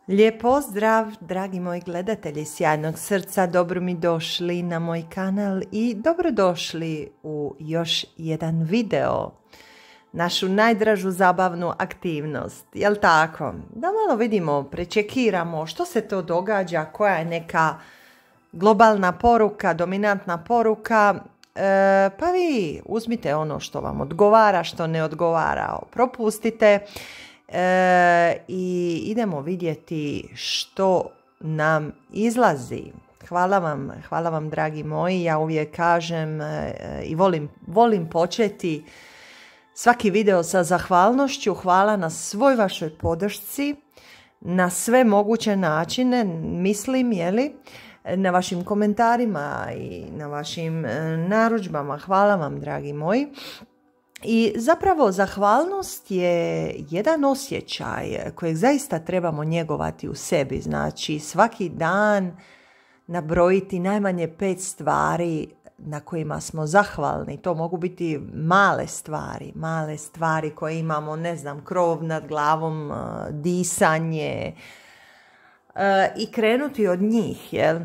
Lijep pozdrav, dragi moji gledatelji sjajnog srca, dobro mi došli na moj kanal i dobrodošli u još jedan video, našu najdražu zabavnu aktivnost, jel tako? Da malo vidimo, prečekiramo što se to događa, koja je neka globalna poruka, dominantna poruka, pa vi uzmite ono što vam odgovara, što ne odgovara, propustite. I idemo vidjeti što nam izlazi. Hvala vam dragi moji, ja uvijek kažem i volim početi svaki video sa zahvalnošću. Hvala na svoj vašoj podršci, na sve moguće načine, mislim, na vašim komentarima i na vašim narudžbama. Hvala vam dragi moji. I zapravo zahvalnost je jedan osjećaj kojeg zaista trebamo njegovati u sebi. Znači svaki dan nabrojiti najmanje 5 stvari na kojima smo zahvalni. To mogu biti male stvari koje imamo, ne znam, krov nad glavom, disanje i krenuti od njih, jel?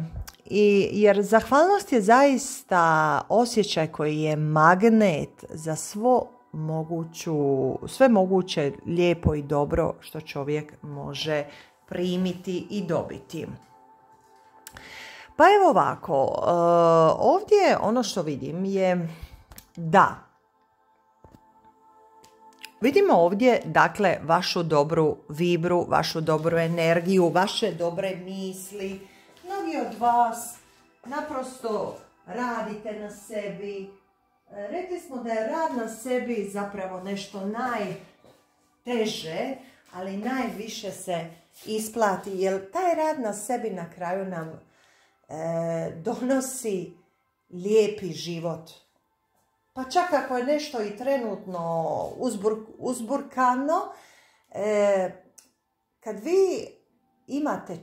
Jer zahvalnost je zaista osjećaj koji je magnet za sve moguće lijepo i dobro što čovjek može primiti i dobiti. Pa evo ovako, ovdje ono što vidim je da vidimo ovdje, dakle, vašu dobru vibru, vašu dobru energiju, vaše dobre misli. Mnogi od vas naprosto radite na sebi. Rekli smo da je rad na sebi zapravo nešto najteže, ali najviše se isplati, jer taj rad na sebi na kraju nam donosi lijepi život. Pa čak ako je nešto i trenutno uzburkano, kad vi imate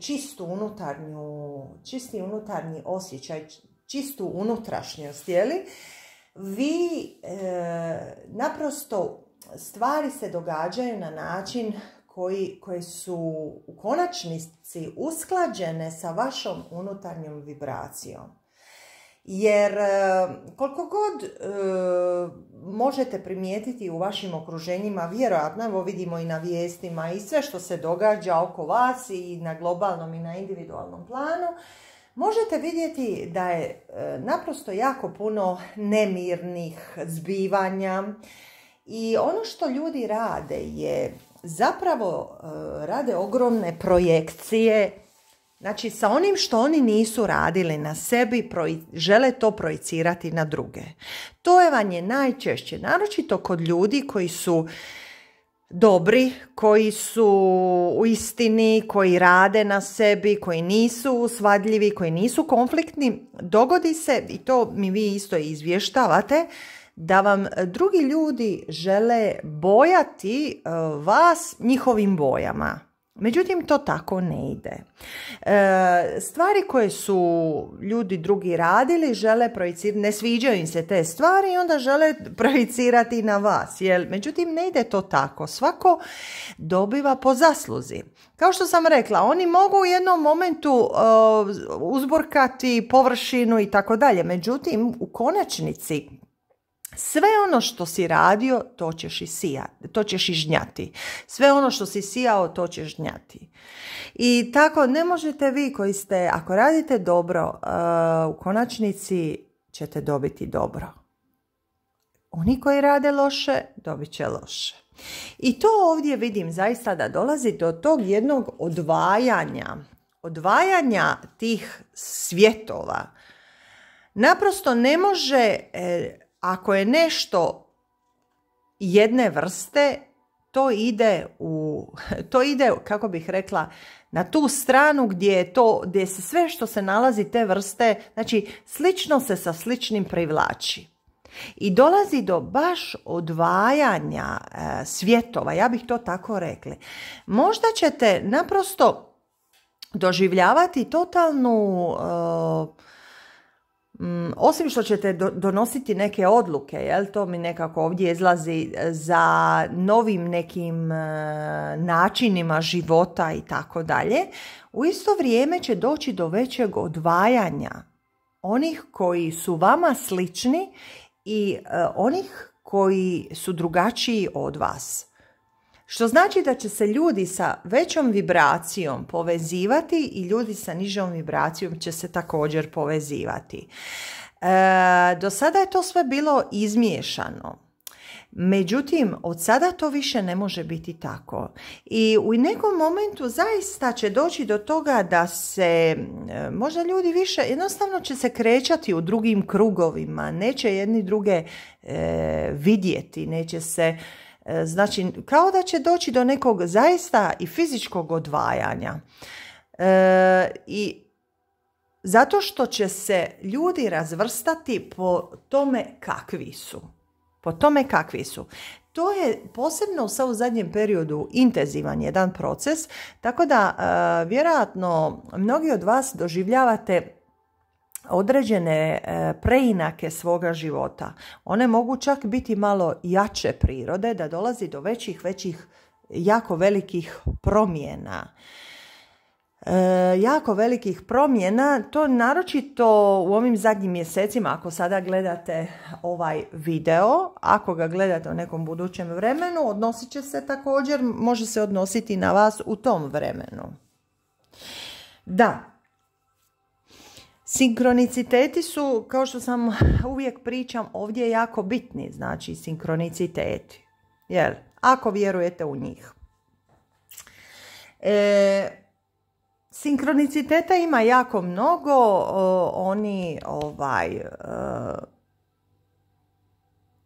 čisti unutarnji osjećaj, čistu unutrašnjost, vi naprosto stvari se događaju na način koje su u konačnici usklađene sa vašom unutarnjom vibracijom. Jer koliko god možete primijetiti u vašim okruženjima, vjerojatno, evo vidimo i na vijestima i sve što se događa oko vas i na globalnom i na individualnom planu, možete vidjeti da je naprosto jako puno nemirnih zbivanja i ono što ljudi rade je zapravo rade ogromne projekcije. Znači, sa onim što oni nisu radili na sebi, žele to projicirati na druge. To je vam je najčešće, naročito kod ljudi koji su dobri, koji su u istini, koji rade na sebi, koji nisu svadljivi, koji nisu konfliktni. Dogodi se, i to mi vi isto izvještavate, da vam drugi ljudi žele bojati vas njihovim bojama. Međutim, to tako ne ide. Stvari koje su ljudi drugi radili, žele projicirati, ne sviđaju im se te stvari i onda žele projicirati na vas. Međutim, ne ide to tako. Svako dobiva po zasluzi. Kao što sam rekla, oni mogu u jednom momentu uzburkati površinu i tako dalje. Međutim, u konačnici, sve ono što si radio, to ćeš i žnjati. Sve ono što si sijao, to ćeš žnjati. I tako ne možete vi koji ste, ako radite dobro, u konačnici ćete dobiti dobro. Oni koji rade loše, dobit će loše. I to ovdje vidim zaista da dolazi do tog jednog odvajanja tih svjetova. Naprosto ne može... Ako je nešto jedne vrste, to ide, kako bih rekla, na tu stranu gdje se sve što se nalazi te vrste, znači slično se sa sličnim privlači. I dolazi do baš odvajanja svjetova, ja bih to tako rekla. Možda ćete naprosto doživljavati totalnu osim što ćete donositi neke odluke, jel, to mi nekako ovdje izlazi za novim nekim načinima života i tako dalje, u isto vrijeme će doći do većeg odvajanja onih koji su vama slični i onih koji su drugačiji od vas. Što znači da će se ljudi sa većom vibracijom povezivati i ljudi sa nižom vibracijom će se također povezivati. Do sada je to sve bilo izmiješano. Međutim, od sada to više ne može biti tako. I u nekom momentu zaista će doći do toga da se možda ljudi više jednostavno će se krećati u drugim krugovima, neće jedni druge vidjeti, neće se, znači kao da će doći do nekog zaista i fizičkog odvajanja. I zato što će se ljudi razvrstati po tome kakvi su. Po tome kakvi su. To je posebno u zadnjem periodu intenzivan jedan proces, tako da vjerojatno mnogi od vas doživljavate određene preinake svoga života. One mogu čak biti malo jače prirode, da dolazi do većih, jako velikih promjena. Jako velikih promjena, to naročito u ovim zadnjim mjesecima, ako sada gledate ovaj video, ako ga gledate u nekom budućem vremenu, odnosit će se također, može se odnositi na vas u tom vremenu. Da, sinkroniciteti su, kao što sam uvijek pričam, ovdje jako bitni, znači sinkroniciteti, jel, ako vjerujete u njih. Sinkroniciteta ima jako mnogo,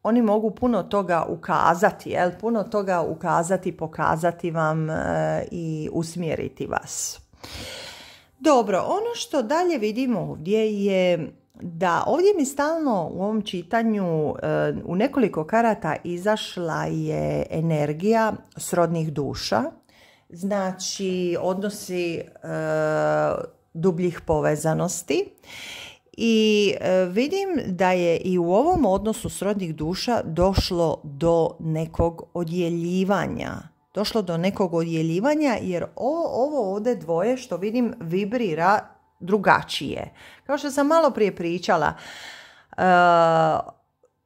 oni mogu puno toga ukazati, jel? Puno toga ukazati, pokazati vam i usmjeriti vas. Dobro, ono što dalje vidimo ovdje je da ovdje mi stalno u ovom čitanju u nekoliko karata izašla je energija srodnih duša. Znači odnosi dubljih povezanosti i vidim da je i u ovom odnosu srodnih duša došlo do nekog odjeljivanja. Došlo do nekog odjeljivanja jer ovo ovdje dvoje što vidim vibrira drugačije. Kao što sam malo prije pričala,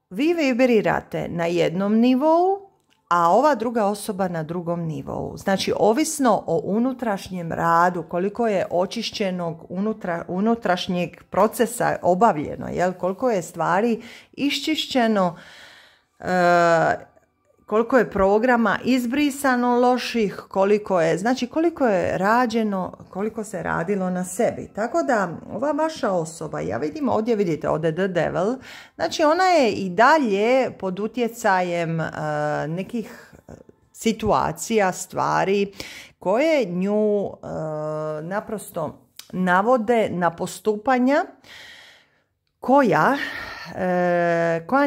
vi vibrirate na jednom nivou, a ova druga osoba na drugom nivou. Znači, ovisno o unutrašnjem radu, koliko je očišćenog unutrašnjeg procesa obavljeno, jel? Koliko je stvari iščišćeno, koliko je programa izbrisano loših, koliko je rađeno, koliko se radilo na sebi. Tako da ova vaša osoba, ja vidim ovdje, vidite ovdje The Devil, znači ona je i dalje pod utjecajem nekih situacija, stvari koje nju naprosto navode na postupanja koja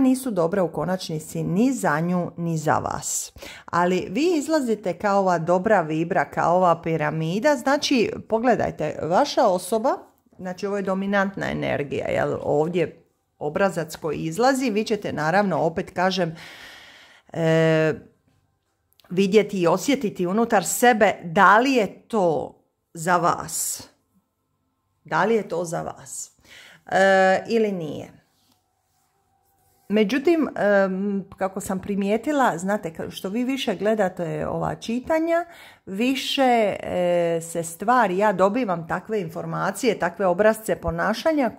nisu dobra u konačnici ni za nju ni za vas. Ali vi izlazite kao ova dobra vibra, kao ova piramida, znači pogledajte, vaša osoba, znači ovo je dominantna energija, jel? Ovdje obrazac koji izlazi, vi ćete naravno, opet kažem, vidjeti i osjetiti unutar sebe da li je to za vas. Da li je to za vas ili nije. Međutim, kako sam primijetila, znate, što vi više gledate ova čitanja, više se stvari, ja dobivam takve informacije, takve obrasce ponašanja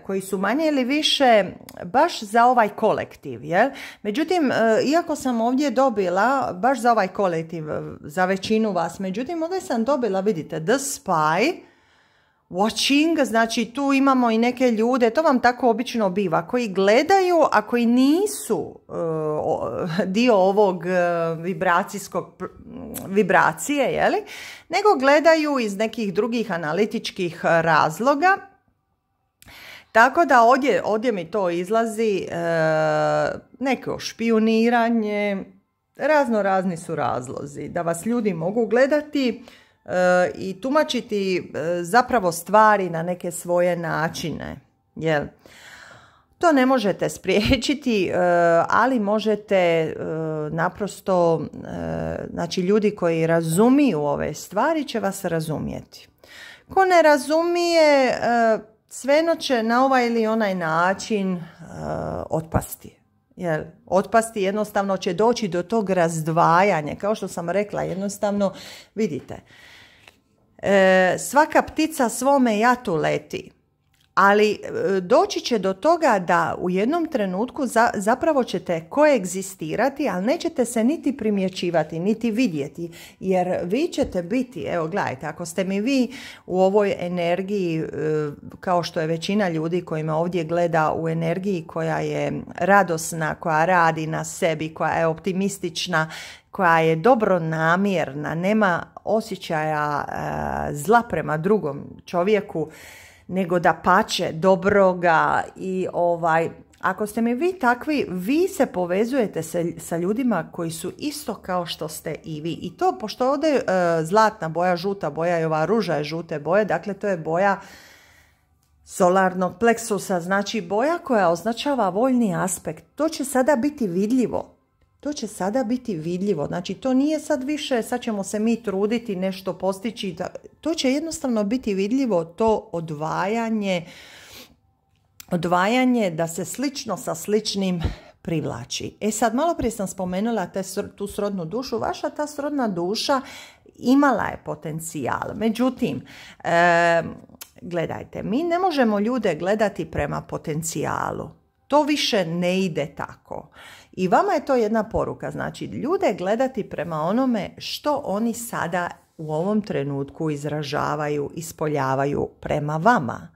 koji su manje ili više baš za ovaj kolektiv. Jel? Međutim, iako sam ovdje dobila baš za ovaj kolektiv, za većinu vas, međutim, ovdje sam dobila, vidite, The Spy, watching, znači tu imamo i neke ljude, to vam tako obično biva, koji gledaju, a koji nisu dio ovog vibracije, jeli? Nego gledaju iz nekih drugih analitičkih razloga. Tako da ovdje mi to izlazi neko špijuniranje, razni su razlozi, da vas ljudi mogu gledati i tumačiti zapravo stvari na neke svoje načine. Jel? To ne možete spriječiti, ali možete naprosto, znači ljudi koji razumiju ove stvari će vas razumjeti. Ko ne razumije, svejedno će na ovaj ili onaj način otpasti. Jel? Otpasti, jednostavno će doći do tog razdvajanja. Kao što sam rekla, jednostavno, vidite, svaka ptica svome jatu leti. Ali doći će do toga da u jednom trenutku zapravo ćete koegzistirati, ali nećete se niti primjećivati, niti vidjeti. Jer vi ćete biti, evo gledajte, ako ste mi vi u ovoj energiji, kao što je većina ljudi koji me ovdje gleda, u energiji koja je radosna, koja radi na sebi, koja je optimistična, koja je dobronamjerna, nema osjećaja zla prema drugom čovjeku, nego da pače dobroga i ako ste mi vi takvi, vi se povezujete sa ljudima koji su isto kao što ste i vi. I to, pošto ovdje je zlatna boja, žuta boja i ova ruža je žute boje, dakle to je boja solarnog pleksusa, znači boja koja označava voljni aspekt. To će sada biti vidljivo. To će sada biti vidljivo. Znači to nije sad više, sad ćemo se mi truditi nešto postići. To će jednostavno biti vidljivo, to odvajanje da se slično sa sličnim privlači. Sad, malo prije sam spomenula tu srodnu dušu. Vaša ta srodna duša imala je potencijal. Međutim, gledajte, mi ne možemo ljude gledati prema potencijalu. To više ne ide tako. I vama je to jedna poruka, znači ljude gledati prema onome što oni sada u ovom trenutku izražavaju, ispoljavaju prema vama.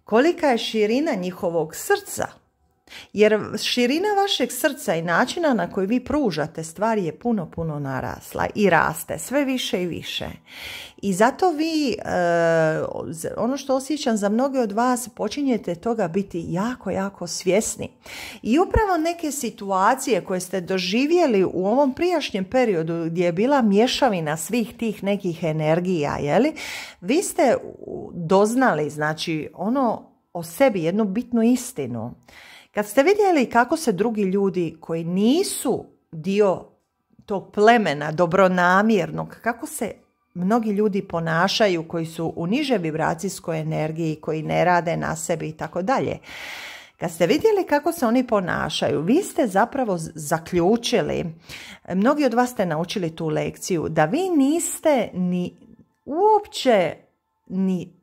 Kolika je širina njihovog srca? Jer širina vašeg srca i načina na koji vi pružate stvari je puno, puno narasla i raste sve više i više. I zato vi, ono što osjećam za mnoge od vas, počinjete toga biti jako, jako svjesni. I upravo neke situacije koje ste doživjeli u ovom prijašnjem periodu gdje je bila mješavina svih tih nekih energija, jeli? Vi ste doznali, znači, ono o sebi, jednu bitnu istinu. Kad ste vidjeli kako se drugi ljudi koji nisu dio tog plemena dobronamjernog, kako se mnogi ljudi ponašaju koji su u niže vibracijskoj energiji, koji ne rade na sebi i tako dalje. Kad ste vidjeli kako se oni ponašaju, vi ste zapravo zaključili, mnogi od vas ste naučili tu lekciju, da vi niste ni uopće ni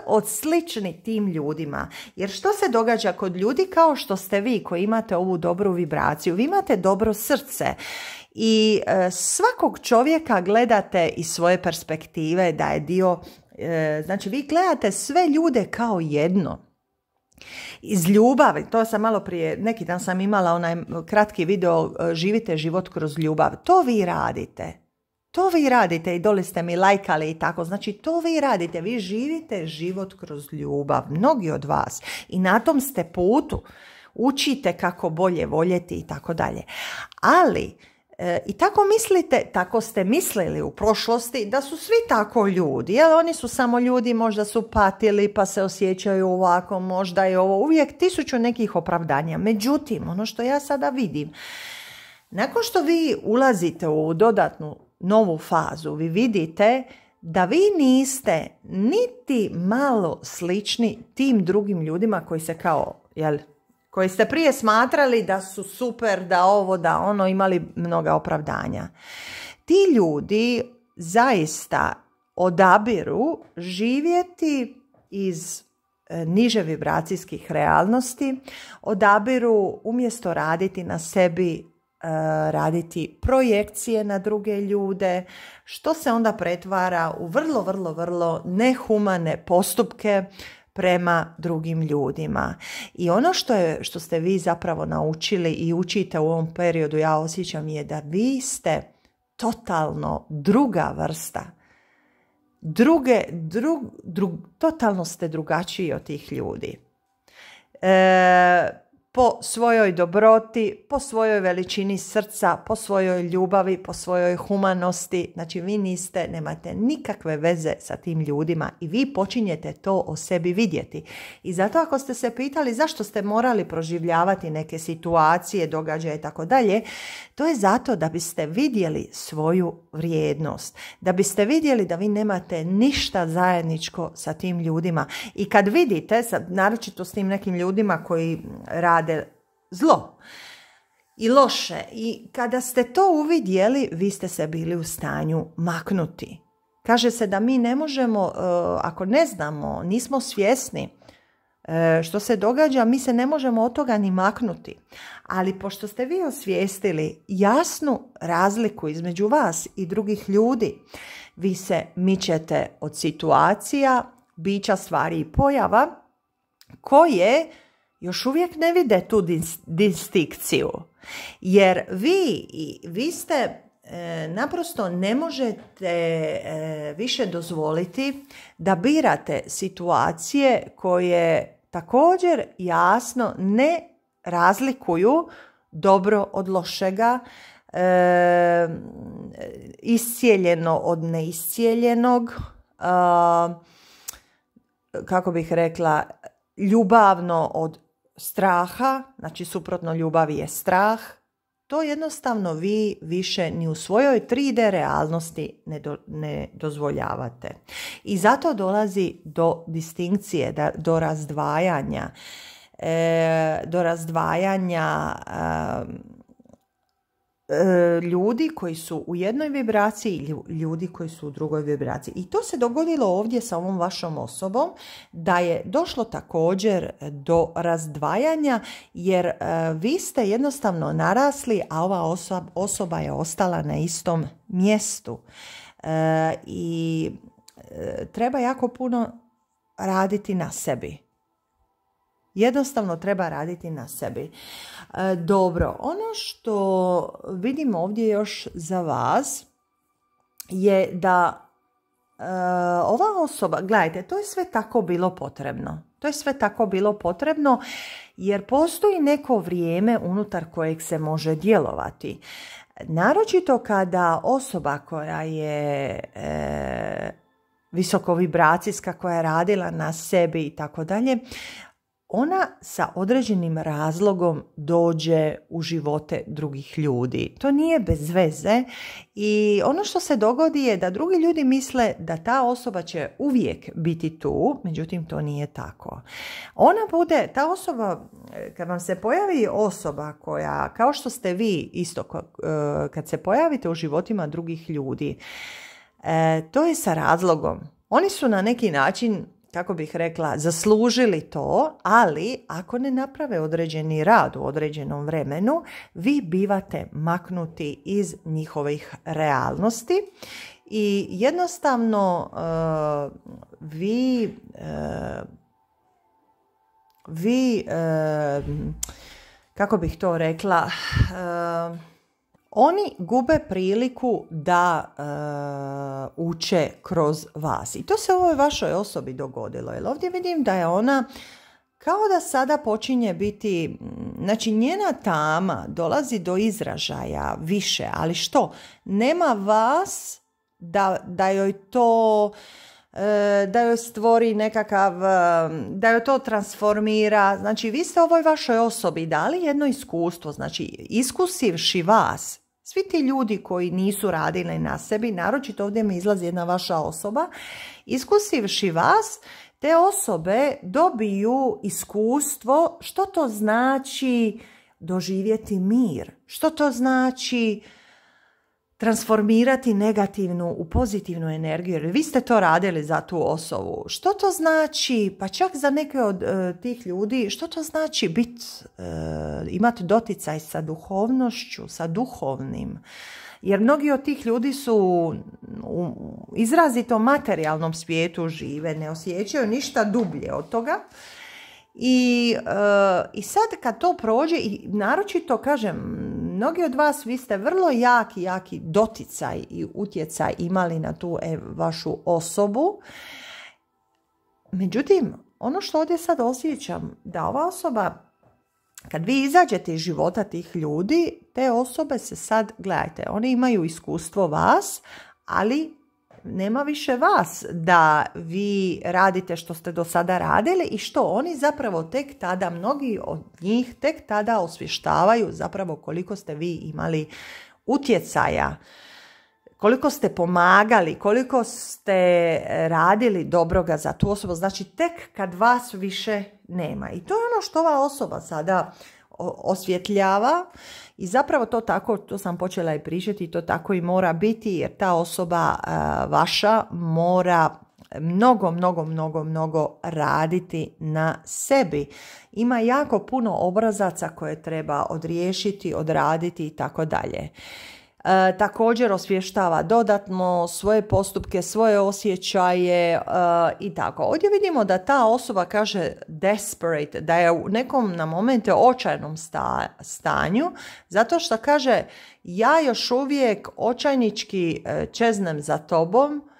od slični tim ljudima. Jer što se događa kod ljudi kao što ste vi koji imate ovu dobru vibraciju? Vi imate dobro srce i svakog čovjeka gledate iz svoje perspektive da je dio, znači vi gledate sve ljude kao jedno. Iz ljubavi, to sam malo prije, neki dan sam imala onaj kratki video, živite život kroz ljubav. To vi radite. To vi radite i dole ste mi lajkali i tako. Znači to vi radite. Vi živite život kroz ljubav. Mnogi od vas. I na tom ste putu. Učite kako bolje voljeti i tako dalje. Ali i tako mislite, tako ste mislili u prošlosti da su svi tako ljudi. Jer oni su samo ljudi, možda su patili pa se osjećaju ovako, možda je ovo. Uvijek 1000 nekih opravdanja. Međutim, ono što ja sada vidim, nakon što vi ulazite u dodatnu novu fazu, vi vidite da vi niste niti malo slični tim drugim ljudima koji se kao, koji ste prije smatrali da su super, da ovo, da ono, imali mnoga opravdanja. Ti ljudi zaista odabiru živjeti iz niže vibracijskih realnosti, odabiru umjesto raditi na sebi, raditi projekcije na druge ljude, što se onda pretvara u vrlo, vrlo, vrlo nehumane postupke prema drugim ljudima. I ono što ste vi zapravo naučili i učite u ovom periodu, ja osjećam, je da vi ste totalno druga vrsta. Totalno ste drugačiji od tih ljudi. po svojoj dobroti, po svojoj veličini srca, po svojoj ljubavi, po svojoj humanosti. Znači vi nemate nikakve veze sa tim ljudima i vi počinjete to o sebi vidjeti. I zato ako ste se pitali zašto ste morali proživljavati neke situacije, događaje i tako dalje, to je zato da biste vidjeli svoju vrijednost, da biste vidjeli da vi nemate ništa zajedničko sa tim ljudima. I kad vidite, naročito s tim nekim ljudima koji rade zlo i loše, i kada ste to uvidjeli, vi ste se bili u stanju maknuti. Kaže se da mi ne možemo, ako ne znamo, nismo svjesni što se događa, mi se ne možemo od toga ni maknuti. Ali pošto ste vi osvijestili jasnu razliku između vas i drugih ljudi, vi se mičete od situacija, bića, stvari i pojava koje još uvijek ne vide tu distinkciju. Jer vi ste naprosto ne možete više dozvoliti da birate situacije koje također jasno ne razlikuju dobro od lošega, iscijeljeno od neiscijeljenog, kako bih rekla, ljubavno od straha, znači suprotno ljubavi je strah. To jednostavno vi više ni u svojoj 3D realnosti ne dozvoljavate. I zato dolazi do distinkcije, do razdvajanja, ljudi koji su u jednoj vibraciji i ljudi koji su u drugoj vibraciji. I to se dogodilo ovdje sa ovom vašom osobom, da je došlo također do razdvajanja, jer vi ste jednostavno narasli, a ova osoba je ostala na istom mjestu. I treba jako puno raditi na sebi. Jednostavno treba raditi na sebi. Dobro, ono što vidim ovdje još za vas je da ova osoba, gledajte, to je sve tako bilo potrebno. To je sve tako bilo potrebno jer postoji neko vrijeme unutar kojeg se može djelovati. Naročito kada osoba koja je visokovibracijska, koja je radila na sebi i tako dalje, ona sa određenim razlogom dođe u živote drugih ljudi. To nije bez veze i ono što se dogodi je da drugi ljudi misle da ta osoba će uvijek biti tu, međutim to nije tako. Ta osoba, kad vam se pojavi osoba koja, kao što ste vi isto, kad se pojavite u životima drugih ljudi, to je sa razlogom. Oni su na neki način, kako bih rekla, zaslužili to, ali ako ne naprave određeni rad u određenom vremenu, vi bivate maknuti iz njihovih realnosti i jednostavno kako bih to rekla, oni gube priliku da uče kroz vas. I to se ovoj vašoj osobi dogodilo. Jer ovdje vidim da je ona kao da sada počinje biti, znači njena tama dolazi do izražaja više. Ali što? Nema vas da joj to, da joj stvori nekakav, da joj to transformira. Znači vi ste ovoj vašoj osobi dali jedno iskustvo, znači iskusivši vas, svi ti ljudi koji nisu radili na sebi, naročito ovdje mi izlazi jedna vaša osoba, iskusivši vas, te osobe dobiju iskustvo što to znači doživjeti mir, što to znači transformirati negativnu u pozitivnu energiju, jer vi ste to radili za tu osobu. Što to znači, pa čak za neke od tih ljudi, što to znači imati doticaj sa duhovnošću, sa duhovnim? Jer mnogi od tih ljudi su u izrazito materijalnom svijetu žive, ne osjećaju ništa dublje od toga. I sad kad to prođe, i naročito kažem, mnogi od vas, vi ste vrlo jaki doticaj i utjecaj imali na tu vašu osobu. Međutim, ono što ovdje sad osjećam, da ova osoba kad vi izađete iz života tih ljudi, te osobe se sad, gledajte, oni imaju iskustvo vas, ali nema više vas da vi radite što ste do sada radili i što oni zapravo tek tada, mnogi od njih tek tada osvještavaju zapravo koliko ste vi imali utjecaja, koliko ste pomagali, koliko ste radili dobroga za tu osobu, znači tek kad vas više nema. I to je ono što ova osoba sada osvjetljava i zapravo to tako, to sam počela i pričati, to tako i mora biti jer ta osoba vaša mora mnogo raditi na sebi. Ima jako puno obrazaca koje treba odriješiti, odraditi i tako dalje. Također osvještava dodatno svoje postupke, svoje osjećaje i tako. Ovdje vidimo da ta osoba kaže desperate, da je u nekom na momente očajnom stanju, zato što kaže ja još uvijek očajnički čeznem za tobom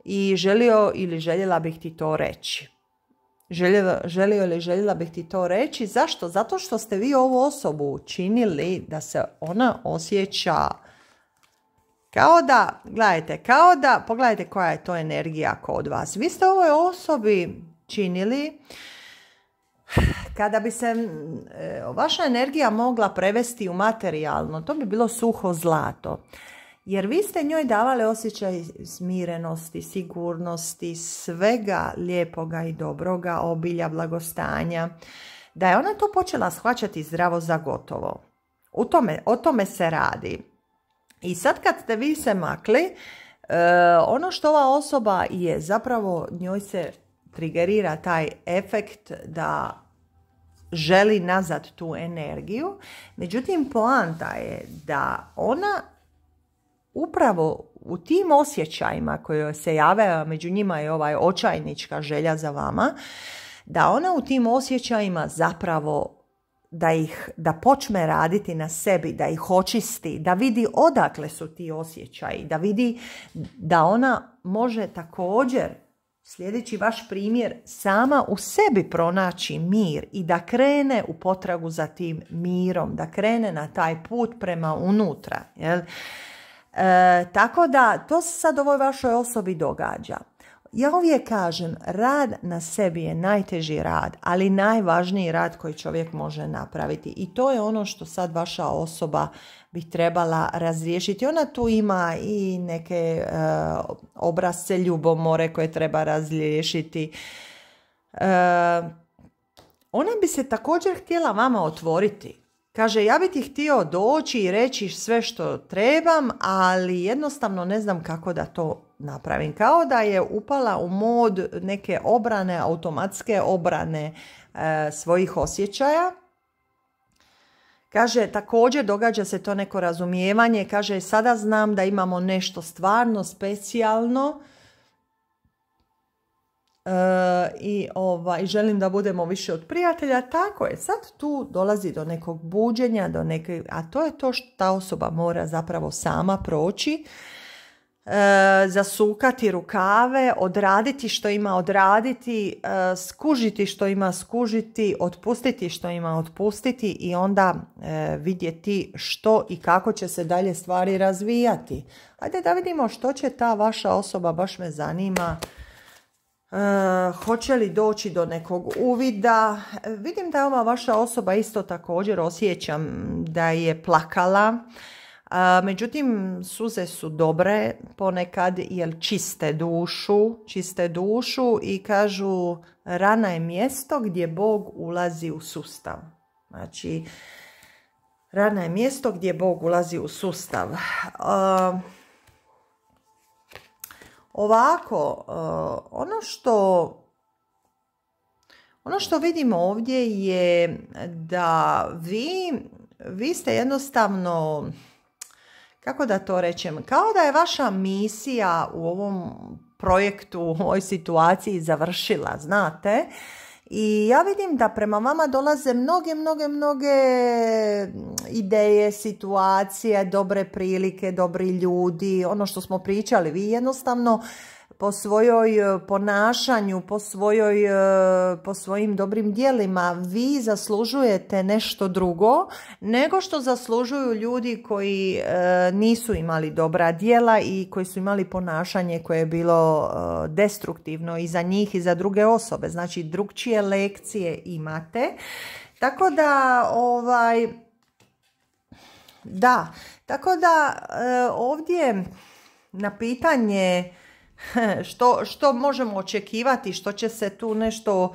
i želio ili željela bih ti to reći. Želio ili željela bih ti to reći. Zašto? Zato što ste vi ovu osobu učinili da se ona osjeća pogledajte koja je to energija kod vas. Vi ste ovoj osobi činili, kada bi se vaša energija mogla prevesti u materijalno, to bi bilo suho zlato. Jer vi ste njoj davali osjećaj smirenosti, sigurnosti, svega lijepoga i dobroga, obilja, blagostanja. Da je ona to počela shvaćati zdravo za gotovo. O tome se radi. I sad kad ste vi se makli, ono što ova osoba je zapravo, njoj se trigerira taj efekt da želi nazad tu energiju. Međutim, poanta je da ona upravo u tim osjećajima koje se jave, među njima je ovaj očajnička želja za vama, da ona u tim osjećajima zapravo da počne raditi na sebi, da ih očisti, da vidi odakle su ti osjećaji, da vidi da ona može također, sljedeći vaš primjer, sama u sebi pronaći mir i da krene u potragu za tim mirom, da krene na taj put prema unutra. Jel? Tako da to se sad ovoj vašoj osobi događa. Ja uvijek kažem, rad na sebi je najteži rad, ali najvažniji rad koji čovjek može napraviti. I to je ono što sad vaša osoba bi trebala razriješiti. Ona tu ima i neke obrazce ljubomore koje treba razriješiti. Ona bi se također htjela vama otvoriti. Kaže, ja bi ti htio doći i reći sve što trebam, ali jednostavno ne znam kako da to napravim. Kao da je upala u mod neke obrane, automatske obrane svojih osjećaja. Kaže, također događa se to neko razumijevanje. Kaže, sada znam da imamo nešto stvarno specijalno i želim da budemo više od prijatelja. Tako je, sad tu dolazi do nekog buđenja, a to je to što ta osoba mora zapravo sama proći. Zasukati rukave, odraditi što ima odraditi, skužiti što ima skužiti, otpustiti što ima otpustiti i onda vidjeti što i kako će se dalje stvari razvijati. Ajde da vidimo što će ta vaša osoba, baš me zanima. Hoće li doći do nekog uvida? Vidim da je ova vaša osoba isto također, osjećam da je plakala. Međutim, suze su dobre ponekad jer čiste dušu i kažu rana je mjesto gdje Bog ulazi u sustav. Znači, rana je mjesto gdje Bog ulazi u sustav. Ovako, ono što vidimo ovdje je da vi ste jednostavno, kako da to rečem, kao da je vaša misija u ovom projektu, u ovoj situaciji završila, znate. I ja vidim da prema vama dolaze mnoge ideje, situacije, dobre prilike, dobri ljudi, ono što smo pričali. Vi jednostavno po svojoj ponašanju, po svojim dobrim djelima, vi zaslužujete nešto drugo nego što zaslužuju ljudi koji nisu imali dobra djela i koji su imali ponašanje koje je bilo destruktivno i za njih i za druge osobe. Znači, drugčije lekcije imate. Tako da, ovdje na pitanje što možemo očekivati, što će se tu nešto,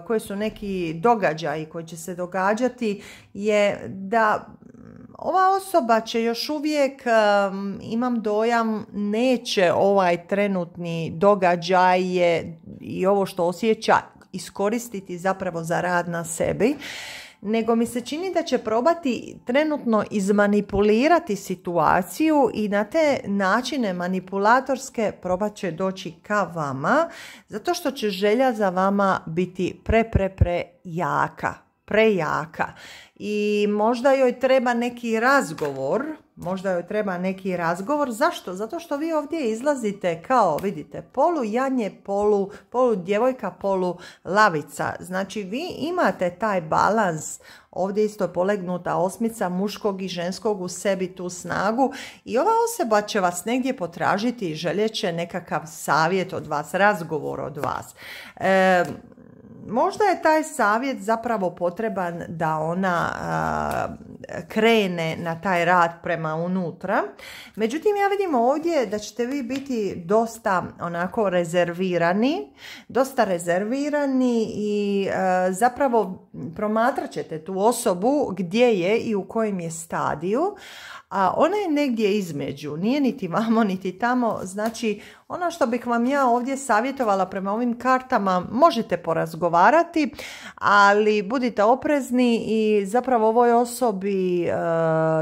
koji su neki događaji koji će se događati, je da ova osoba će još uvijek, imam dojam, neće ovaj trenutni događaj i ovo što osjeća iskoristiti zapravo za rad na sebi, nego mi se čini da će probati trenutno izmanipulirati situaciju i na te načine manipulatorske probat će doći ka vama, zato što će želja za vama biti prejaka. I možda joj treba neki razgovor. Zašto? Zato što vi ovdje izlazite kao, vidite, polu janje, polu djevojka, polu lavica. Znači, vi imate taj balans. Ovdje isto polegnuta osmica muškog i ženskog u sebi, tu snagu. I ova osoba će vas negdje potražiti i željet će nekakav savjet od vas, razgovor od vas. Možda je taj savjet zapravo potreban da ona krene na taj rad prema unutra. Međutim, ja vidim ovdje da ćete vi biti dosta onako rezervirani i zapravo promatrat ćete tu osobu gdje je i u kojem je stadiju. A ona je negdje između, nije niti vamo niti tamo. Znači, ono što bih vam ja ovdje savjetovala prema ovim kartama, možete porazgovarati, ali budite oprezni i zapravo ovoj osobi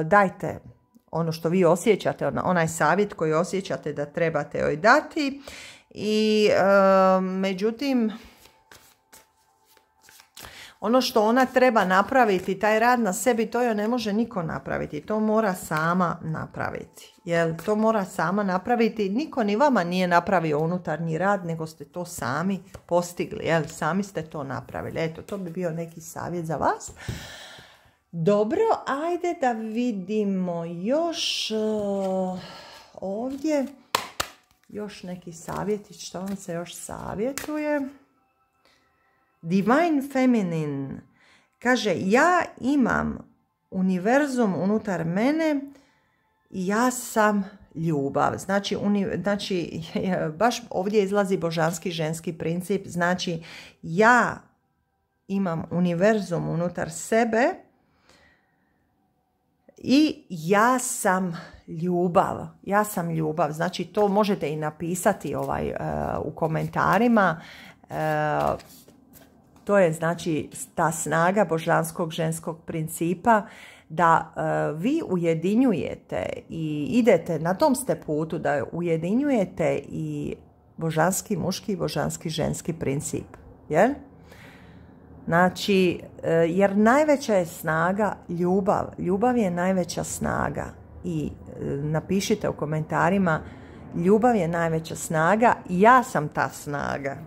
dajte ono što vi osjećate, onaj savjet koji osjećate da trebate joj dati. I međutim, ono što ona treba napraviti, taj rad na sebi, to joj ne može niko napraviti. To mora sama napraviti. To mora sama napraviti. Niko ni vama nije napravio unutarnji rad, nego ste to sami postigli. Sami ste to napravili. Eto, to bi bio neki savjet za vas. Dobro, ajde da vidimo još ovdje. Još neki savjeti, što vam se još savjetuje. Divine Feminine kaže, ja imam univerzum unutar mene i ja sam ljubav. Znači, baš ovdje izlazi božanski ženski princip. Znači, ja imam univerzum unutar sebe i ja sam ljubav. Ja sam ljubav. Znači, to možete i napisati u komentarima. To je znači ta snaga božanskog ženskog principa da vi ujedinjujete i idete, na tom ste putu da ujedinjujete i božanski muški i božanski ženski princip. Jel? Znači, jer najveća je snaga ljubav. Ljubav je najveća snaga. I napišite u komentarima, ljubav je najveća snaga, ja sam ta snaga.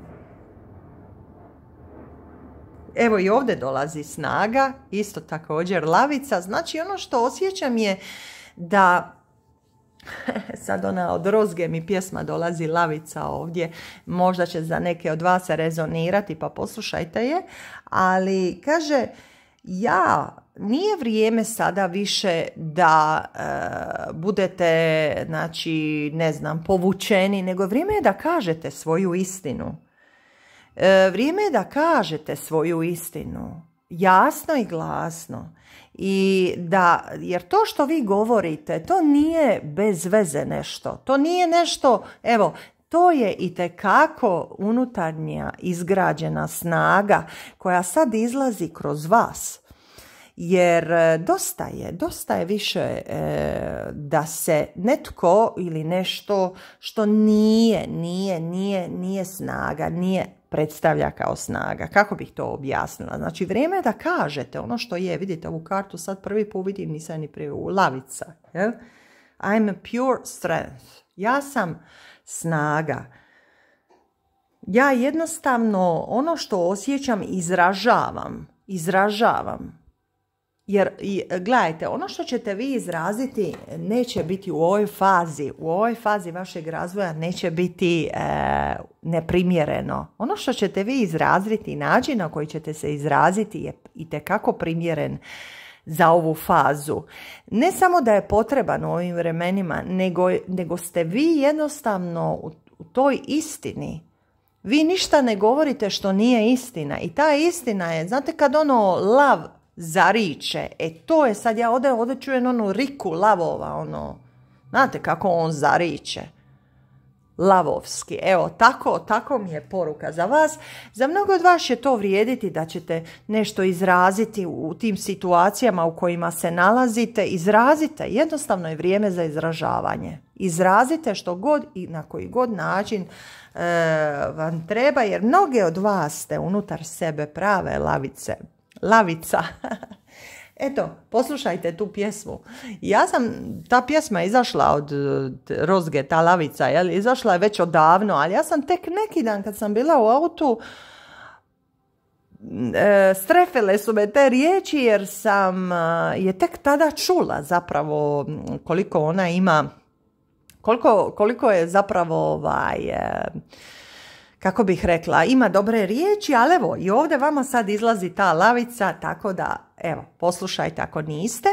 Evo i ovdje dolazi snaga, isto također lavica. Znači, ono što osjećam je da, sad ona od Rozge mi pjesma dolazi, lavica ovdje, možda će za neke od vas rezonirati, pa poslušajte je, ali kaže, nije vrijeme sada više da budete, znači, ne znam, povučeni, nego vrijeme je da kažete svoju istinu. Vrijeme je da kažete svoju istinu jasno i glasno. Jer to što vi govorite, to nije bez veze nešto. To nije nešto, evo, to je itekako unutarnja izgrađena snaga koja sad izlazi kroz vas. Jer dosta je više da se netko ili nešto što nije snaga, nije predstavlja kao snaga. Kako bih to objasnila? Znači, vrijeme je da kažete ono što je. Vidite ovu kartu, sad prvi put vidim, nisam ni prije, lavica. Jel? I'm a pure strength. Ja sam snaga. Ja jednostavno ono što osjećam izražavam. Jer, gledajte, ono što ćete vi izraziti neće biti u ovoj fazi vašeg razvoja neće biti neprimjereno. Ono što ćete vi izraziti i način na koji ćete se izraziti je itekako primjeren za ovu fazu. Ne samo da je potreban u ovim vremenima, nego ste vi jednostavno u toj istini. Vi ništa ne govorite što nije istina. I ta istina je, znate kad ono lav zariče, to je sad, ja ovdje čujem onu riku lavova, znate kako on zariče. Lavovski. Evo, tako mi je poruka za vas. Za mnogo od vas će to vrijediti da ćete nešto izraziti u tim situacijama u kojima se nalazite. Izrazite, jednostavno je vrijeme za izražavanje. Izrazite što god i na koji god način vam treba, jer mnoge od vas ste unutar sebe prave lavica. Eto, poslušajte tu pjesmu. Ta pjesma je izašla od Rozge, ta lavica, izašla je već odavno, ali ja sam tek neki dan kad sam bila u autu, strefile su me te riječi jer sam je tek tada čula zapravo koliko ona ima, koliko je zapravo kako bih rekla, ima dobre riječi, ali evo, i ovdje vama sad izlazi ta lavica, tako da, evo, poslušajte ako niste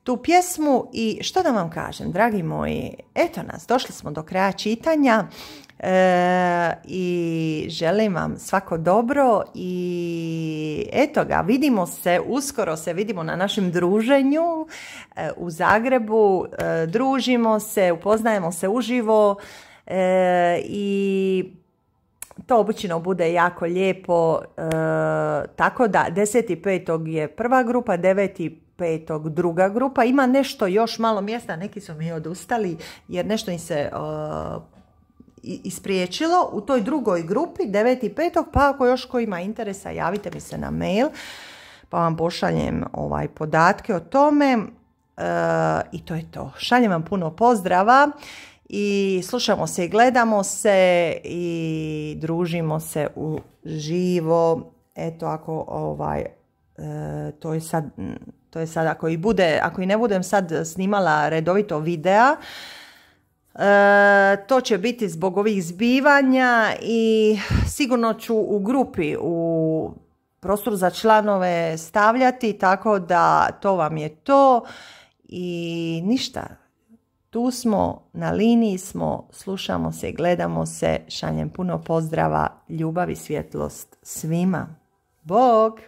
tu pjesmu. I što da vam kažem, dragi moji, eto nas, došli smo do kraja čitanja i želim vam svako dobro i eto ga, vidimo se, uskoro se vidimo na našem druženju u Zagrebu, družimo se, upoznajemo se uživo i to obično bude jako lijepo, tako da 10.5. je prva grupa, 9.5. druga grupa. Ima nešto još malo mjesta, neki su mi odustali jer nešto im se ispriječilo u toj drugoj grupi 9.5. Pa ako još ko ima interesa, javite mi se na mail pa vam pošaljem podatke o tome i to je to. Šaljem vam puno pozdrava. I slušamo se i gledamo se i družimo se u živo. Eto, ako to je sad ako i ne budem sad snimala redovito videa, to će biti zbog ovih zbivanja i sigurno ću u grupi u prostoru za članove stavljati, tako da to vam je to i ništa. Tu smo, na liniji smo, slušamo se i gledamo se. Šaljem puno pozdrava, ljubav i svjetlost svima. Bog!